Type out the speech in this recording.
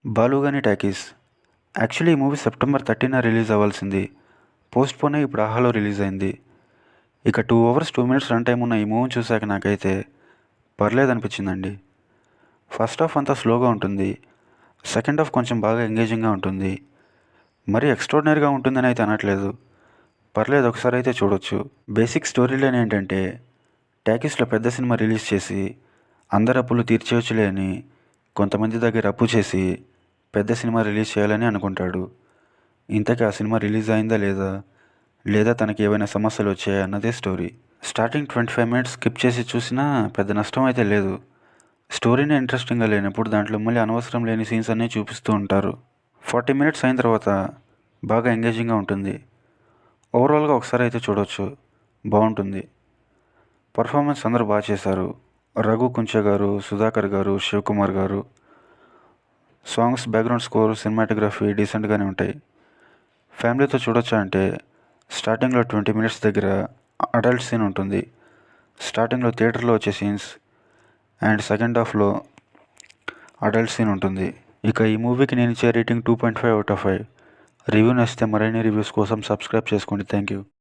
బాలుగాని talkies. Actually ఈ movie September 13న release అవ్వాల్సింది. Postpone అయ్యి ఇప్పుడు ఆహాలో రిలీజ్ అయింది. ఇక 2 అవర్స్ 2 మినిట్స్ రన్ టైమ్ ఉన్న ఈ మూవీని చూశాక నాకైతే పర్లేదనిపించిందండి. ఫస్ట్ హాఫ్ అంతా స్లోగా ఉంటుంది. సెకండ్ హాఫ్ కొంచెం బాగా ఎంగేజింగ్‌గా ఉంటుంది. మరీ ఎక్స్ట్రార్డినరీగా ఉంటుందని అయితే అనట్లేదు. పర్లేదు, ఒకసారి అయితే చూడొచ్చు. బేసిక్ స్టోరీ లైన్ ఏంటంటే, టాకీస్‌లో పెద్ద సినిమా రిలీజ్ చేసి అందరి అప్పులు తీర్చేయచ్చులే అని కొంతమంది దగ్గర అప్పు చేసి పెద్ద సినిమా రిలీజ్ చేయాలని అనుకుంటాడు. ఇంతకీ ఆ సినిమా రిలీజ్ అయిందా లేదా తనకి ఏవైనా సమస్యలు వచ్చాయా అన్నదే స్టోరీ. స్టార్టింగ్ 25 మినిట్స్ స్కిప్ చేసి చూసినా పెద్ద నష్టం అయితే లేదు. స్టోరీనే ఇంట్రెస్టింగ్గా లేనప్పుడు దాంట్లో మళ్ళీ అనవసరం లేని సీన్స్ అన్నీ చూపిస్తూ ఉంటారు. 40 మినిట్స్ అయిన తర్వాత బాగా ఎంగేజింగ్గా ఉంటుంది. ఓవరాల్గా ఒకసారి అయితే చూడవచ్చు, బాగుంటుంది. పర్ఫార్మెన్స్ అందరూ బాగా చేశారు. రఘు కుంచ గారు, సుధాకర్ గారు, శివకుమార్ గారు. సాంగ్స్, బ్యాక్గ్రౌండ్ స్కోర్, సినిమాటోగ్రఫీ డీసెంట్గానే ఉంటాయి. ఫ్యామిలీతో చూడొచ్చా అంటే, స్టార్టింగ్లో 20 మినిట్స్ దగ్గర అడల్ట్ సీన్ ఉంటుంది. స్టార్టింగ్లో థియేటర్లో వచ్చే సీన్స్ అండ్ సెకండ్ హాఫ్లో అడల్ట్ సీన్ ఉంటుంది. ఇక ఈ మూవీకి నేను ఇచ్చే రేటింగ్ 2.5/5. రివ్యూ నచ్చితే మరిన్ని రివ్యూస్ కోసం సబ్స్క్రైబ్ చేసుకోండి. Thank you.